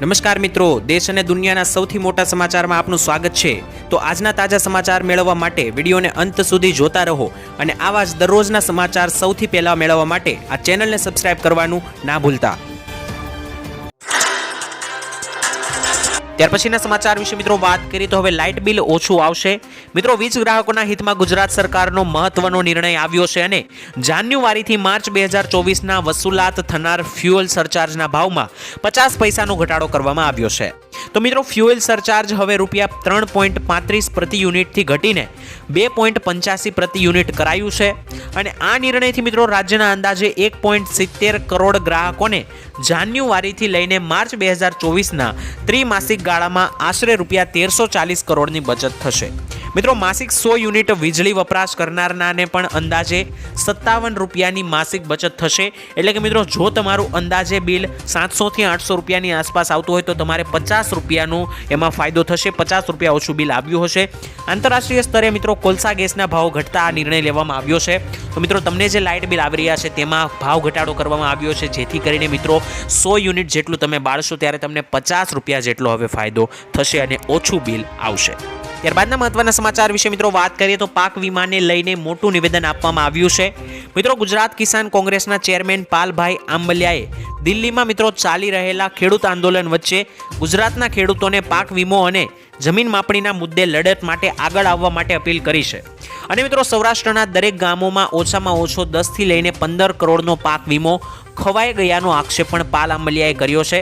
નમસ્કાર મિત્રો, દેશ અને દુનિયાના સૌથી મોટા સમાચારમાં આપનું સ્વાગત છે। તો આજના તાજા સમાચાર મેળવવા માટે વિડીયોને અંત સુધી જોતા રહો અને આવા જ દરરોજના સમાચાર સૌથી પહેલા મેળવવા માટે આ ચેનલને સબસ્ક્રાઇબ કરવાનું ના ભૂલતા। ત્યાર પછીના સમાચાર વિશે મિત્રો વાત કરીએ તો હવે લાઇટ બિલ ઓછું આવશે। મિત્રો વીજ ગ્રાહકોના હિતમાં ગુજરાત સરકારનો મહત્વનો નિર્ણય આવ્યો છે અને જાન્યુઆરીથી માર્ચ 2024ના વસૂલાત થનાર ફ્યુઅલ સરચાર્જના ભાવમાં 50 પૈસાનો ઘટાડો કરવામાં આવ્યો છે। તો મિત્રો ફ્યુઅલ સરચાર્જ હવે રૂપિયા 3.35 પ્રતિ યુનિટથી ઘટીને 2.85 પ્રતિ યુનિટ કરાયું છે અને આ નિર્ણયથી મિત્રો રાજ્યના અંદાજે 1.70 કરોડ ગ્રાહકોને જાન્યુઆરીથી લઈને માર્ચ 2024ના ત્રિમાસિક ગાળામાં આશરે રૂપિયા 1340 કરોડની બચત થશે। મિત્રો માસિક 100 યુનિટ વીજળી વપરાશ કરનારનાને પણ અંદાજે 57 રૂપિયાની માસિક બચત થશે। એટલે કે મિત્રો જો તમારું અંદાજે બિલ 700 થી 800 રૂપિયાની આસપાસ આવતું હોય તો તમારે 50 રૂપિયાનો એમાં ફાયદો થશે, 50 રૂપિયા ઓછું બિલ આવ્યું હશે। આંતરરાષ્ટ્રીય સ્તરે મિત્રો કોલસા ગેસના ભાવ ઘટતા આ નિર્ણય લેવામાં આવ્યો છે। તો મિત્રો તમને જે લાઇટ બિલ આવી રહ્યા છે તેમાં ભાવ ઘટાડો કરવામાં આવ્યો છે, જેથી કરીને મિત્રો 100 યુનિટ જેટલું તમે બાળશો ત્યારે તમને 50 રૂપિયા જેટલો હવે ફાયદો થશે અને ઓછું બિલ આવશે। ત્યારબાદના મહત્વના સમાચાર વિશે મિત્રો વાત કરીએ તો પાક વીમાને લઈને મોટું નિવેદન આપવામાં આવ્યું છે। મિત્રો ગુજરાત કિસાન કોંગ્રેસના ચેરમેન પાલભાઈ આંબલિયાએ દિલ્હીમાં મિત્રો ચાલી રહેલા ખેડૂત આંદોલન વચ્ચે ગુજરાતના ખેડૂતોને પાક વીમો અને જમીન માપણીના મુદ્દે લડત માટે આગળ આવવા માટે અપીલ કરી છે અને મિત્રો સૌરાષ્ટ્રના દરેક ગામોમાં ઓછામાં ઓછો 10 થી લઈને 15 કરોડનો પાક વીમો ખવાઈ ગયાનો આક્ષેપ પણ પાલ આંબલિયાએ કર્યો છે।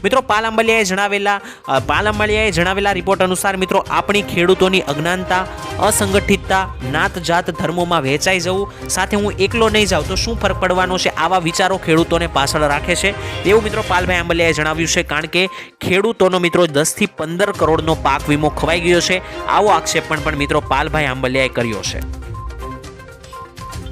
મિત્રો પાલ આંબલિયાએ જણાવેલા રિપોર્ટ અનુસાર મિત્રો આપણી ખેડૂતોની અજ્ઞાનતા, અસંગઠિતતા, નાત જાત ધર્મોમાં વહેંચાઈ જવું, સાથે હું એકલો નહીં જાઉં તો શું ફરક પડવાનો છે, આવા વિચારો ખેડૂતોને પાછળ રાખે છે એવું મિત્રો પાલભાઈ આંબલિયાએ જણાવ્યું છે। કારણ કે ખેડૂતોનો મિત્રો 10 થી 15 કરોડનો પાક વીમો ખવાઈ ગયો છે, આવો આક્ષેપ પણ મિત્રો પાલભાઈ આંબલિયાએ કર્યો છે।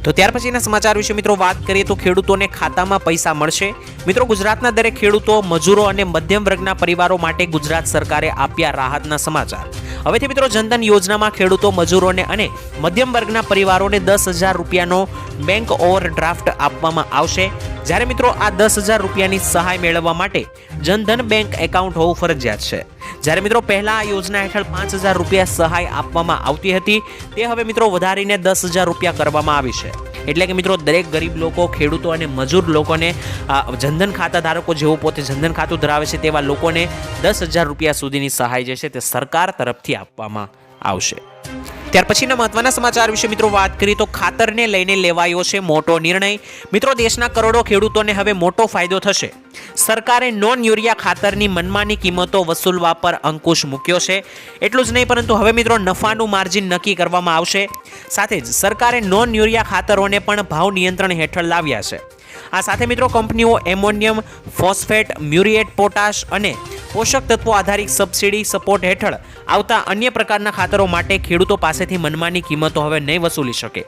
તો ત્યાર પછીના સમાચાર વિશે મિત્રો વાત કરીએ તો ખેડૂતોને ખાતામાં પૈસા મળશે। મિત્રો ગુજરાતના દરેક ખેડૂતો, મજૂરો અને મધ્યમ વર્ગના પરિવારો માટે ગુજરાત સરકારે આપ્યા રાહતના સમાચાર। હવેથી મિત્રો જનધન યોજનામાં ખેડૂતો, મજૂરોને અને મધ્યમ વર્ગના પરિવારોને 10,000 રૂપિયાનો બેંક ઓવરડ્રાફ્ટ આપવામાં આવશે। જ્યારે મિત્રો આ 10,000 રૂપિયાની સહાય મેળવવા માટે જનધન બેંક એકાઉન્ટ હોવું ફરજિયાત છે। જ્યારે મિત્રો પહેલા આ યોજના હેઠળ 5,000 રૂપિયા સહાય આપવામાં આવતી હતી, તે હવે મિત્રો વધારીને 10,000 રૂપિયા કરવામાં આવી છે। એટલે કે મિત્રો દરેક ગરીબ લોકો, ખેડૂતો અને મજૂર લોકોને જનધન ખાતા ધારકો જેઓ પોતે જનધન ખાતું ધરાવે છે તેવા લોકોને 10,000 રૂપિયા સુધીની સહાય જે છે તે સરકાર તરફથી આપવામાં આવશે। ત્યાર પછીના મહત્વના સમાચાર વિશે મિત્રો વાત કરીએ તો ખાતરને લઈને લેવાયો છે મોટો નિર્ણય। મિત્રો દેશના કરોડો ખેડૂતોને હવે મોટો ફાયદો થશે। સરકારે નોન યુરિયા ખાતરની મનમાની કિંમતો વસૂલવા પર અંકુશ મૂક્યો છે। એટલું જ નહીં પરંતુ હવે મિત્રો નફાનું માર્જિન નક્કી કરવામાં આવશે। સાથે જ સરકારે નોન યુરિયા ખાતરોને પણ ભાવ નિયંત્રણ હેઠળ લાવ્યા છે। આ સાથે મિત્રો કંપનીઓ એમોનિયમ ફોસ્ફેટ, મ્યુરિએટ પોટાશ અને પોષક તત્વો આધારિત સબસિડી સપોર્ટ હેઠળ આવતા અન્ય પ્રકારના ખાતરો માટે ખેડૂતો પાસેથી મનમાની કિંમતો હવે નહીં વસૂલી શકે।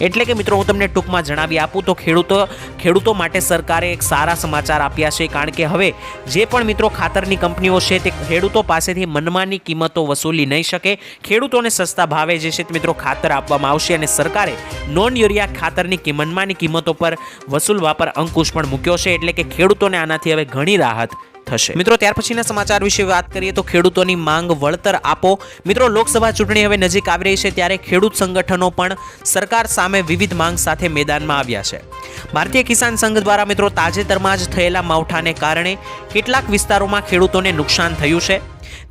એટલે કે મિત્રો હું તમને ટૂંકમાં જણાવી આપું તો ખેડૂતો માટે સરકારે એક સારા સમાચાર આપ્યા છે। કારણ કે હવે જે પણ મિત્રો ખાતરની કંપનીઓ છે તે ખેડૂતો પાસેથી મનમાની કિંમતો વસૂલી નહીં શકે। ખેડૂતોને સસ્તા ભાવે જે છે મિત્રો ખાતર આપવામાં આવશે અને સરકારે નોન યુરિયા ખાતરની મનમાની કિંમતો પર વસૂલવા પર અંકુશ પણ મૂક્યો છે। એટલે કે ખેડૂતોને આનાથી હવે ઘણી રાહત થશે। મિત્રો ત્યાર પછીના સમાચાર વિશે વાત કરીએ તો ખેડૂતોની માંગ વળતર આપો। મિત્રો લોકસભા ચૂંટણી હવે નજીક આવી રહી છે ત્યારે ખેડૂત સંગઠનો પણ સરકાર સામે વિવિધ માંગ સાથે મેદાનમાં આવ્યા છે। ભારતીય કિસાન સંઘ દ્વારા મિત્રો તાજેતરમાં જ થયેલા માવઠાને કારણે કેટલાક વિસ્તારોમાં ખેડૂતોને નુકસાન થયું છે।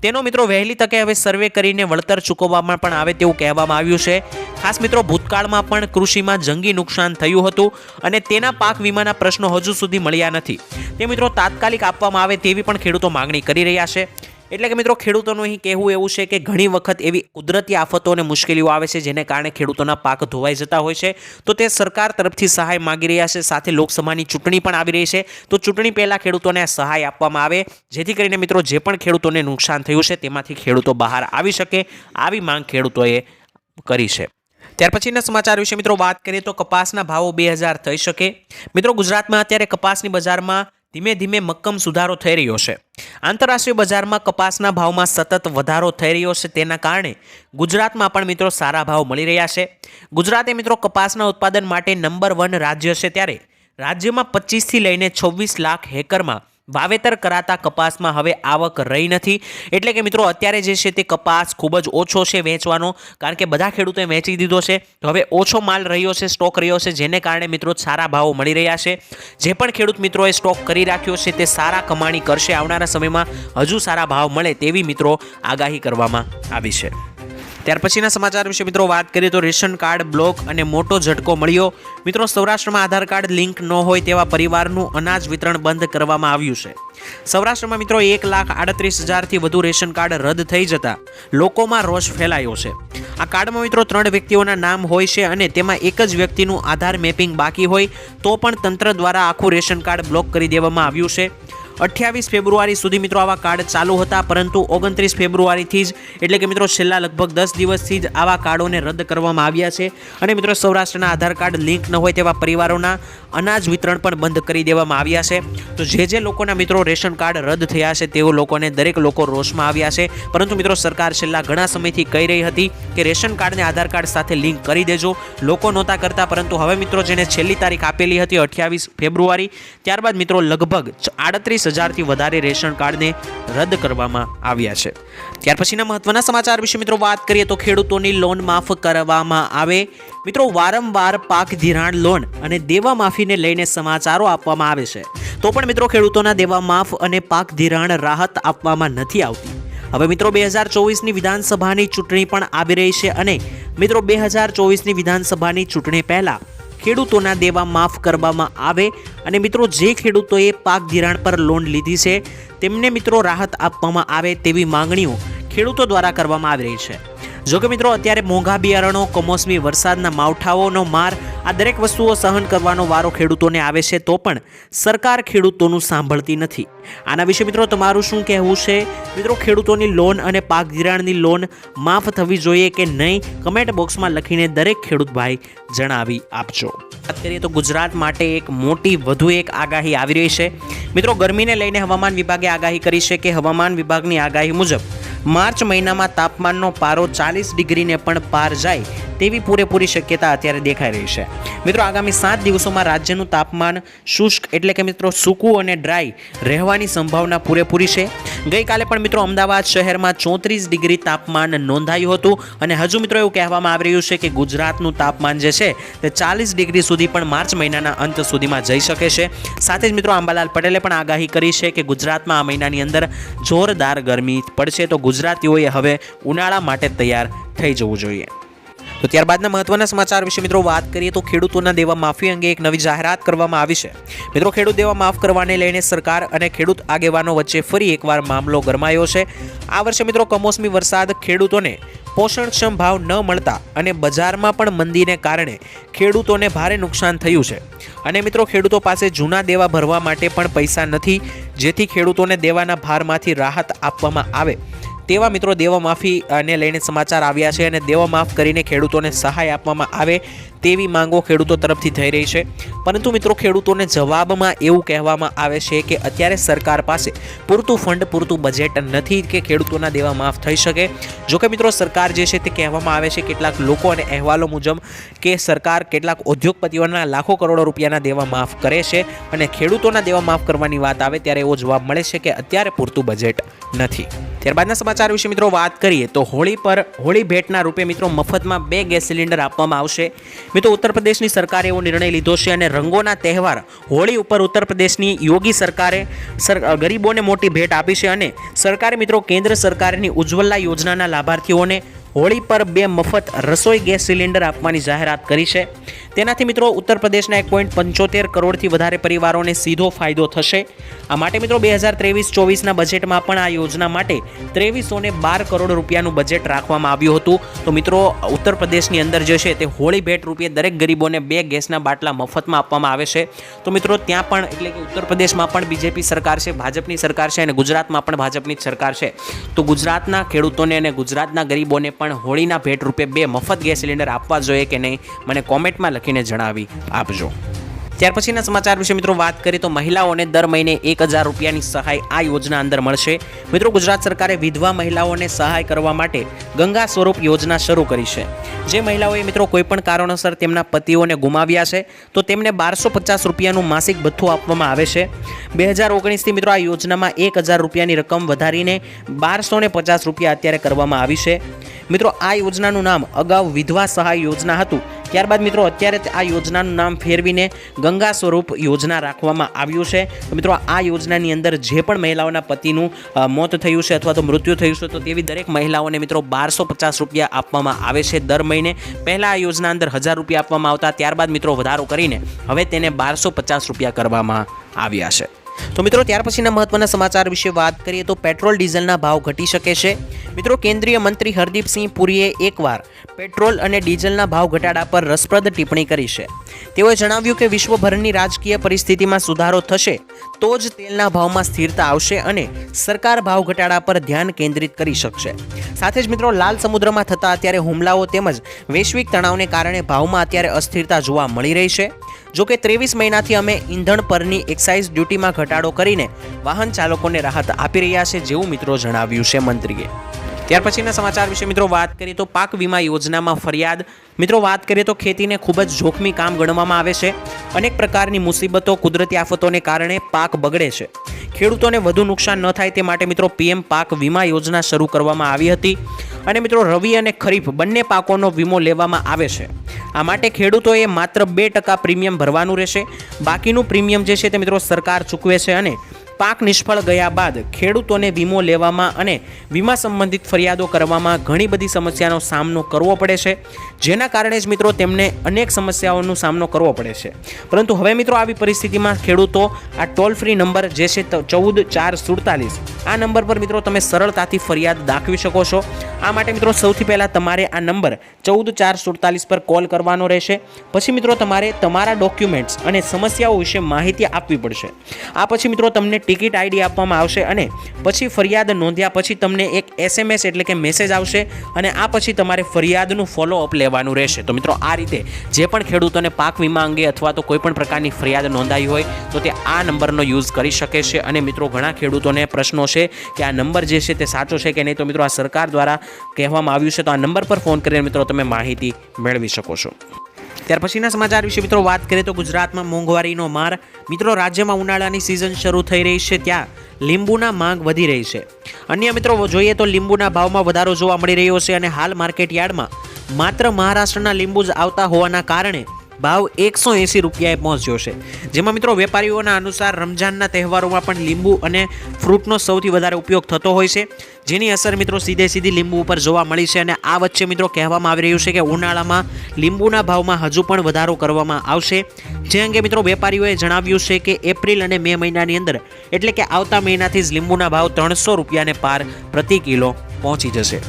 તેનો મિત્રો વહેલી તકે હવે સર્વે કરીને વળતર ચૂકવવામાં પણ આવે તેવું કહેવામાં આવ્યું છે। ખાસ મિત્રો ભૂતકાળમાં પણ કૃષિમાં જંગી નુકસાન થયું હતું અને તેના પાક વીમાના પ્રશ્નો હજુ સુધી મળ્યા નથી। તે મિત્રો તાત્કાલિક આપવામાં આવે તેવી પણ ખેડૂતો માંગણી કરી રહ્યા છે। એટલે કે મિત્રો ખેડૂતોનું અહીં કહેવું એવું છે કે ઘણી વખત એવી કુદરતી આફતો અને મુશ્કેલીઓ આવે છે જેને કારણે ખેડૂતોના પાક ધોવાઈ જતા હોય છે, તો તે સરકાર તરફથી સહાય માંગી રહ્યા છે। સાથે લોકસભાની ચૂંટણી પણ આવી રહી છે, તો ચૂંટણી પહેલાં ખેડૂતોને સહાય આપવામાં આવે જેથી કરીને મિત્રો જે પણ ખેડૂતોને નુકસાન થયું છે તેમાંથી ખેડૂતો બહાર આવી શકે, આવી માંગ ખેડૂતોએ કરી છે। ત્યાર પછીના સમાચાર વિશે મિત્રો વાત કરીએ તો કપાસના ભાવો 2000 થઈ શકે। મિત્રો ગુજરાતમાં અત્યારે કપાસની બજારમાં ધીમે ધીમે મક્કમ સુધારો થઈ રહ્યો છે। આંતરરાષ્ટ્રીય બજારમાં કપાસના ભાવમાં સતત વધારો થઈ રહ્યો છે, તેના કારણે ગુજરાતમાં પણ મિત્રો સારા ભાવ મળી રહ્યા છે। ગુજરાતે મિત્રો કપાસના ઉત્પાદન માટે નંબર 1 રાજ્ય છે, ત્યારે રાજ્યમાં 25 થી લઈને 26 લાખ હેક્ટરમાં વાવેતર કરાતા કપાસમાં હવે આવક રહી નથી, એટલે કે મિત્રો અત્યારે જે છે તે કપાસ ખૂબ જ ઓછો છે વેચવાનો, કારણ કે બધા ખેડૂતોએ વેચી દીધો છે. તો હવે ઓછો માલ રહ્યો છે, સ્ટોક રહ્યો છે, જેને કારણે મિત્રો સારા ભાવો મળી રહ્યા છે. જે પણ ખેડૂત મિત્રોએ સ્ટોક કરી રાખ્યો છે તે સારા કમાણી કરશે. આવનારા સમયમાં હજુ સારા ભાવ મળે તેવી મિત્રો આગાહી કરવામાં આવી છે. ત્યાર પછીના સમાચાર વિશે મિત્રો વાત કરીએ તો રેશન કાર્ડ બ્લોક અને મોટો ઝટકો મળ્યો. મિત્રો સૌરાષ્ટ્રમાં આધાર કાર્ડ લિંક ન હોય તેવા પરિવારનું અનાજ વિતરણ બંધ કરવામાં આવ્યું છે. સૌરાષ્ટ્રમાં મિત્રો 1,38,000થી વધુ રેશન કાર્ડ રદ થઈ જતા લોકોમાં રોષ ફેલાયો છે. આ કાર્ડમાં મિત્રો 3 વ્યક્તિઓના નામ હોય છે અને તેમાં એક જ વ્યક્તિનું આધાર મેપિંગ બાકી હોય તો પણ તંત્ર દ્વારા આખું રેશન કાર્ડ બ્લોક કરી દેવામાં આવ્યું છે. 28 ફેબ્રુઆરી સુધી મિત્રો આવા કાર્ડ ચાલુ હતા, પરંતુ 29 ફેબ્રુઆરીથી જ એટલે કે મિત્રો છેલ્લા લગભગ 10 દિવસથી જ આવા કાર્ડોને રદ કરવામાં આવ્યા છે. અને મિત્રો સૌરાષ્ટ્રના આધાર કાર્ડ લિંક ન હોય તેવા પરિવારોના અનાજ વિતરણ પણ બંધ કરી દેવામાં આવ્યા છે. તો જે લોકોના મિત્રો રેશન કાર્ડ રદ થયા છે તેઓ લોકોને દરેક લોકો રોષમાં આવ્યા છે. પરંતુ મિત્રો સરકાર છેલ્લા ઘણા સમયથી કહી રહી હતી કે રેશન કાર્ડને આધાર કાર્ડ સાથે લિંક કરી દેજો. લોકો નહોતા કરતા, પરંતુ હવે મિત્રો જેને છેલ્લી તારીખ આપેલી હતી 28 ફેબ્રુઆરી, ત્યારબાદ મિત્રો લગભગ 38,000થી વધારે રેશન કાર્ડને રદ કરવામાં આવ્યા છે. ત્યાર પછીના મહત્વના સમાચાર વિશે મિત્રો વાત કરીએ તો ખેડૂતોની લોન માફ કરવામાં આવે. મિત્રો વારંવાર પાક ધિરાણ લોન અને દેવા માફીને લઈને સમાચારો આપવામાં આવે છે, તો પણ મિત્રો ખેડૂતોના દેવા માફ અને પાક ધિરાણ રાહત આપવામાં નથી આવતી. હવે મિત્રો 2024ની વિધાનસભાની ચૂંટણી પણ આવી રહી છે અને મિત્રો 2024ની વિધાનસભાની ચૂંટણી પહેલા ખેડૂતોના દેવા માફ કરવામાં આવે અને મિત્રો જે ખેડૂતોએ પાક ધિરાણ પર લોન લીધી છે તેમને મિત્રો રાહત આપવામાં આવે તેવી માંગણીઓ ખેડૂતો દ્વારા કરવામાં આવી રહી છે. જો કે મિત્રો અત્યારે મોંઘા બિયારણો, કમોસમી વરસાદના માવઠાઓનો માર, આ દરેક વસ્તુઓ સહન કરવાનો વારો ખેડૂતોને આવે છે, તો પણ સરકાર ખેડૂતોનું સાંભળતી નથી. આના વિશે મિત્રો તમારું શું કહેવું છે? મિત્રો ખેડૂતોની લોન અને પાક ધિરાણની લોન માફ થવી જોઈએ કે નહીં? કમેન્ટ બોક્સમાં લખીને દરેક ખેડૂત ભાઈ જણાવી આપજો. વાત કરીએ તો ગુજરાત માટે એક મોટી વધુ એક આગાહી આવી રહી છે. મિત્રો ગરમીને લઈને હવામાન વિભાગે આગાહી કરી છે કે હવામાન વિભાગની આગાહી મુજબ માર્ચ મહિનામાં તાપમાનનો પારો 40 ડિગ્રીને પણ પાર જાય તેવી પૂરેપૂરી શક્યતા અત્યારે દેખાઈ રહી છે. મિત્રો આગામી 7 દિવસોમાં રાજ્યનું તાપમાન શુષ્ક એટલે કે મિત્રો સૂકું અને ડ્રાય રહેવાની સંભાવના પૂરેપૂરી છે. ગઈકાલે પણ મિત્રો અમદાવાદ શહેરમાં 34 ડિગ્રી તાપમાન નોંધાયું હતું અને હજુ મિત્રો એવું કહેવામાં આવી રહ્યું છે કે ગુજરાતનું તાપમાન જે છે તે 40 ડિગ્રી સુધી પણ માર્ચ મહિનાના અંત સુધીમાં જઈ શકે છે. સાથે જ મિત્રો અંબાલાલ પટેલે પણ આગાહી કરી છે કે ગુજરાતમાં આ મહિનાની અંદર જોરદાર ગરમી પડશે, તો ગુજરાતીઓએ હવે ઉનાળા માટે તૈયાર થઈ જવું જોઈએ. તો ત્યારબાદના મહત્વના સમાચાર વિશે મિત્રો વાત કરીએ તો ખેડૂતોના દેવા માફી અંગે એક નવી જાહેરાત કરવામાં આવી છે. મિત્રો ખેડૂત દેવા માફ કરવાને લઈને સરકાર અને ખેડૂત આગેવાનો વચ્ચે ફરી એકવાર મામલો ગરમાયો છે. આ વર્ષે મિત્રો કમોસમી વરસાદ, ખેડૂતોને પોષણક્ષમ ભાવ ન મળતા અને બજારમાં પણ મંદીને કારણે ખેડૂતોને ભારે નુકસાન થયું છે. અને મિત્રો ખેડૂતો પાસે જૂના દેવા ભરવા માટે પણ પૈસા નથી, જેથી ખેડૂતોને દેવાના ભારમાંથી રાહત આપવામાં આવે તેવા મિત્રો દેવા માફીને લઈને સમાચાર આવ્યા છે અને દેવા માફ કરીને ખેડૂતોને સહાય આપવામાં આવે તેવી માંગો ખેડૂતો તરફથી થઈ રહી છે. પરંતુ મિત્રો ખેડૂતોને જવાબમાં એવું કહેવામાં આવે છે કે અત્યારે સરકાર પાસે પૂરતું ફંડ, પૂરતું બજેટ નથી કે ખેડૂતોના દેવા માફ થઈ શકે. જોકે મિત્રો સરકાર જે છે તે કહેવામાં આવે છે કેટલાક લોકો અને અહેવાલો મુજબ કે સરકાર કેટલાક ઉદ્યોગપતિઓના લાખો કરોડો રૂપિયાના દેવા માફ કરે છે અને ખેડૂતોના દેવા માફ કરવાની વાત આવે ત્યારે એવો જવાબ મળે છે કે અત્યારે પૂરતું બજેટ નથી. ત્યારબાદના સમાચાર વિશે મિત્રો વાત કરીએ તો હોળી ભેટના રૂપે મિત્રો મફતમાં 2 ગેસ સિલિન્ડર આપવામાં આવશે. મિત્રો ઉત્તર પ્રદેશની સરકારે એવો નિર્ણય લીધો છે અને રંગોના તહેવાર હોળી ઉપર ઉત્તર પ્રદેશની યોગી સરકારે ગરીબોને મોટી ભેટ આપી છે અને સરકારે મિત્રો કેન્દ્ર સરકારની ઉજ્જવલા યોજનાના લાભાર્થીઓને હોળી પર 2 મફત રસોઈ ગેસ સિલિન્ડર આપવાની જાહેરાત કરી છે. તેનાથી મિત્રો ઉત્તર પ્રદેશના 1.75 કરોડથી વધારે પરિવારોને સીધો ફાયદો થશે. આ માટે મિત્રો 2023-24ના બજેટમાં પણ આ યોજના માટે 2312 કરોડ રૂપિયાનું બજેટ રાખવામાં આવ્યું હતું. તો મિત્રો ઉત્તર પ્રદેશની અંદર જે છે તે હોળી ભેટ રૂપે દરેક ગરીબોને 2 ગેસના બાટલા મફતમાં આપવામાં આવે છે. તો મિત્રો ત્યાં પણ એટલે કે ઉત્તર પ્રદેશમાં પણ બીજેપી સરકાર છે, ભાજપની સરકાર છે અને ગુજરાતમાં પણ ભાજપની જ સરકાર છે. તો ગુજરાતના ખેડૂતોને અને ગુજરાતના ગરીબોને પણ હોળીના ભેટ રૂપે 2 મફત ગેસ સિલિન્ડર આપવા જોઈએ કે નહીં, મને કોમેન્ટમાં લખીને જણાવી આપજો. ત્યાર પછીના સમાચાર વિશે મિત્રો વાત કરીએ તો મહિલાઓને દર મહિને 1000 રૂપિયાની સહાય આ યોજના અંદર મળશે। મિત્રો ગુજરાત સરકારે વિધવા મહિલાઓને સહાય કરવા માટે ગંગા સ્વરૂપ યોજના શરૂ કરી છે। જે મહિલાઓએ મિત્રો કોઈપણ કારણોસર તેમના પતિઓને ગુમાવ્યા છે તો તેમને 1250 રૂપિયાનું માસિક ભથ્થું આપવામાં આવે છે। 2019થી મિત્રો આ યોજનામાં 1000 રૂપિયાની રકમ વધારીને 1250 રૂપિયા અત્યારે કરવામાં આવી છે। મિત્રો આ યોજનાનું નામ અગાઉ વિધવા સહાય યોજના હતું, ત્યારબાદ મિત્રો અત્યારે આ યોજનાનું નામ ફેરવીને ગંગા સ્વરૂપ યોજના રાખવામાં આવ્યું છે। તો મિત્રો આ યોજનાની અંદર જે પણ મહિલાઓના પતિનું મોત થયું છે અથવા તો મૃત્યુ થયું છે તો તેવી દરેક મહિલાઓને મિત્રો 1250 રૂપિયા આપવામાં આવે છે દર મહિને। પહેલાં આ યોજના અંદર 1000 રૂપિયા આપવામાં આવતા, ત્યારબાદ મિત્રો વધારો કરીને હવે તેને 1250 રૂપિયા કરવામાં આવ્યા છે। તો મિત્રો ત્યાર પછીના મહત્વના સમાચાર વિશે વાત કરીએ તો પેટ્રોલ ડીઝલના ભાવ ઘટી શકે છે। મિત્રો કેન્દ્રીય મંત્રી હરદીપસિંહ પુરીએ એકવાર પેટ્રોલ અને ડીઝલના ભાવ ઘટાડા પર રસપ્રદ ટિપ્પણી કરી છે। તેઓએ જણાવ્યું કે વિશ્વભરની રાજકીય પરિસ્થિતિમાં સુધારો થશે તો જ તેલના ભાવમાં સ્થિરતા આવશે અને સરકાર ભાવ ઘટાડા પર ધ્યાન કેન્દ્રિત કરી શકશે। સાથે જ મિત્રો લાલ સમુદ્રમાં થતા અત્યારે હુમલાઓ તેમજ વૈશ્વિક તણાવને કારણે ભાવમાં અત્યારે અસ્થિરતા જોવા મળી રહી છે। જોકે 23 મહિનાથી અમે ઈંધણ પરની એક્સાઇઝ ડ્યુટીમાં ઘટાડો કરીને વાહન ચાલકોને રાહત આપી રહ્યા છે, જેવું મિત્રો જણાવ્યું છે મંત્રીએ। ત્યાર પછીના સમાચાર વિશે મિત્રો વાત કરીએ તો પાક વીમા યોજનામાં ફરિયાદ। મિત્રો વાત કરીએ તો ખેતીને ખૂબ જ જોખમી કામ ગણવામાં આવે છે। અનેક પ્રકારની મુસીબતો, કુદરતી આફતોને કારણે પાક બગડે છે। ખેડૂતોને વધુ નુકસાન ન થાય તે માટે મિત્રો પીએમ પાક વીમા યોજના શરૂ કરવામાં આવી હતી અને મિત્રો રવિ અને ખરીફ બંને પાકોનો વીમો લેવામાં આવે છે। આ માટે ખેડૂતોએ માત્ર 2% પ્રીમિયમ ભરવાનું રહેશે। બાકીનું પ્રીમિયમ જે છે તે મિત્રો સરકાર ચૂકવે છે અને પાક નિષ્ફળ ગયા બાદ ખેડૂતોને વીમો લેવામાં અને વીમા સંબંધિત ફરિયાદો કરવામાં ઘણી બધી સમસ્યાનો સામનો કરવો પડે છે, જેના કારણે જ મિત્રો તેમને અનેક સમસ્યાઓનો સામનો કરવો પડે છે। પરંતુ હવે મિત્રો આવી પરિસ્થિતિમાં ખેડૂતો આ ટોલ ફ્રી નંબર જે છે 14447 આ નંબર પર મિત્રો તમે સરળતાથી ફરિયાદ દાખવી શકો છો। આ માટે મિત્રો સૌથી પહેલાં તમારે આ નંબર 14447 પર કોલ કરવાનો રહેશે। પછી મિત્રો તમારે તમારા ડોક્યુમેન્ટ્સ અને સમસ્યાઓ વિશે માહિતી આપવી પડશે। આ પછી મિત્રો તમને ટિકિટ આઈડી આપવામાં આવશે અને પછી ફરિયાદ નોંધ્યા પછી તમને એક SMS એટલે કે મેસેજ આવશે અને આ પછી તમારે ફરિયાદનું ફોલોઅપ લેવાનું રહેશે। તો મિત્રો આ રીતે જે પણ ખેડૂતોને પાક વીમા અંગે અથવા તો કોઈ પણ પ્રકારની ફરિયાદ નોંધાઈ હોય તો તે આ નંબરનો યુઝ કરી શકે છે। અને મિત્રો ઘણા ખેડૂતોને પ્રશ્નો છે કે આ નંબર જે છે તે સાચો છે કે નહીં, તો મિત્રો આ સરકાર દ્વારા કહેવામાં આવ્યું છે, તો આ નંબર પર ફોન કરીને મિત્રો તમે માહિતી મેળવી શકો છો। ત્યાર પછીના સમાચાર વિશે મિત્રો વાત કરીએ તો ગુજરાતમાં મોંઘવારીનો માર। મિત્રો રાજ્યમાં ઉનાળાની સિઝન શરૂ થઈ રહી છે, ત્યાં લીંબુના માંગ વધી રહી છે। અન્ય મિત્રો જોઈએ તો લીંબુના ભાવમાં વધારો જોવા મળી રહ્યો છે અને હાલ માર્કેટ યાર્ડમાં માત્ર મહારાષ્ટ્રના લીંબુ જ આવતા હોવાના કારણે ભાવ 180 રૂપિયાએ પહોંચ્યો છે। જેમાં મિત્રો વેપારીઓના અનુસાર રમઝાનના તહેવારોમાં પણ લીંબુ અને ફ્રૂટનો સૌથી વધારે ઉપયોગ થતો હોય છે, જેની અસર મિત્રો સીધી લીંબુ ઉપર જોવા મળી છે। અને આ વચ્ચે મિત્રો કહેવામાં આવી રહ્યું છે કે ઉનાળામાં લીંબુના ભાવમાં હજુ પણ વધારો કરવામાં આવશે, જે અંગે મિત્રો વેપારીઓએ જણાવ્યું છે કે એપ્રિલ અને મે મહિનાની અંદર એટલે કે આવતા મહિનાથી જ લીંબુના ભાવ 300 રૂપિયાને પાર પ્રતિ કિલો પહોંચી જશે।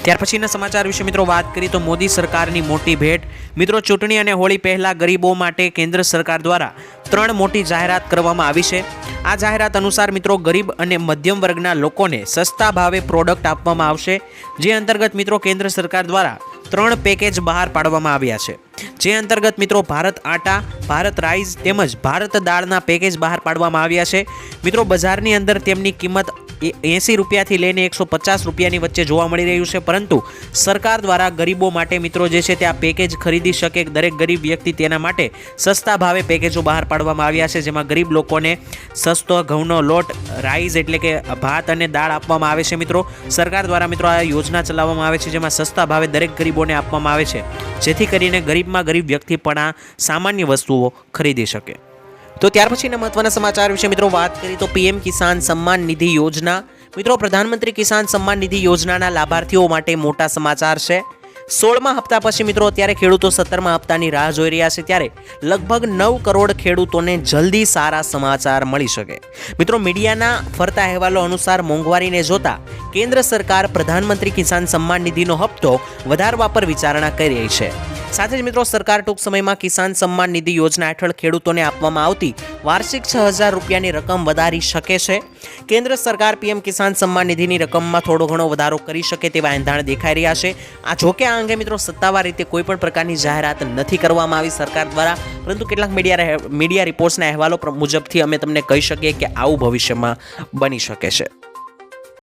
ત્યાર પછીના સમાચાર વિશે મિત્રો વાત કરીએ તો મોદી સરકારની મોટી ભેટ। મિત્રો ચૂંટણી અને હોળી પહેલા ગરીબો માટે કેન્દ્ર સરકાર દ્વારા 3 મોટી જાહેરાત કરવામાં આવી છે। આ જાહેરાત અનુસાર મિત્રો ગરીબ અને મધ્યમ વર્ગના લોકોને સસ્તા ભાવે પ્રોડક્ટ આપવામાં આવશે, જે અંતર્ગત મિત્રો કેન્દ્ર સરકાર દ્વારા 3 પેકેજ બહાર પાડવામાં આવ્યા છે। જે અંતર્ગત મિત્રો ભારત આટા, ભારત રાઈસ તેમજ ભારત દાળના પેકેજ બહાર પાડવામાં આવ્યા છે। મિત્રો બજારની અંદર તેમની કિંમત 80 રૂપિયાથી લઈને 150 રૂપિયાની વચ્ચે જોવા મળી રહ્યું છે, પરંતુ સરકાર દ્વારા ગરીબો માટે મિત્રો જે છે તે આ પેકેજ ખરીદી શકે, દરેક ગરીબ વ્યક્તિ તેના માટે સસ્તા ભાવે પેકેજો બહાર પાડવામાં આવ્યા છે, જેમાં ગરીબ લોકોને સસ્તો ઘઉંનો લોટ, રાઈસ એટલે કે ભાત અને દાળ આપવામાં આવે છે। મિત્રો સરકાર દ્વારા મિત્રો આ યોજના ચલાવવામાં આવે છે, જેમાં સસ્તા ભાવે દરેક ગરીબોને આપવામાં આવે છે, જેથી કરીને ગરીબમાં ગરીબ વ્યક્તિ પણ આ સામાન્ય વસ્તુઓ ખરીદી શકે। તો ત્યાર પછીના મહત્વના સમાચાર વિશે મિત્રો વાત કરીએ તો પીએમ કિસાન સન્માન નિધિ યોજના। મિત્રો પ્રધાનમંત્રી કિસાન સન્માન નિધિ યોજનાના લાભાર્થીઓ માટે મોટા સમાચાર છે। 16મા હપ્તા પછી મિત્રો અત્યારે ખેડૂતો 17મા હપ્તાની રાહ જોઈ રહ્યા છે, ત્યારે લગભગ 9 કરોડ ખેડૂતોને જલ્દી સારા સમાચાર મળી શકે। મિત્રો મીડિયાના ફરતા અહેવાલો અનુસાર મોંઘવારીને જોતા કેન્દ્ર સરકાર પ્રધાનમંત્રી કિસાન સન્માન નિધિનો હપ્તો વધારવા પર વિચારણા કરી રહી છે। સાથે જ મિત્રો સરકાર ટૂંક સમયમાં કિસાન સન્માન નિધિ યોજના હેઠળ ખેડૂતોને આપવામાં આવતી વાર્ષિક 6,000 રૂપિયાની રકમ વધારી શકે છે. કેન્દ્ર સરકાર પીએમ કિસાન સન્માન નિધિની રકમમાં થોડો ઘણો વધારો કરી શકે તેવા એંધાણ દેખાઈ રહ્યા છે. જોકે આ અંગે મિત્રો સત્તાવાર રીતે કોઈ પણ પ્રકારની જાહેરાત નથી કરવામાં આવી સરકાર દ્વારા, પરંતુ કેટલાક મીડિયા રિપોર્ટ્સના અહેવાલો મુજબથી અમે તમને કહી શકીએ કે આવું ભવિષ્યમાં બની શકે છે.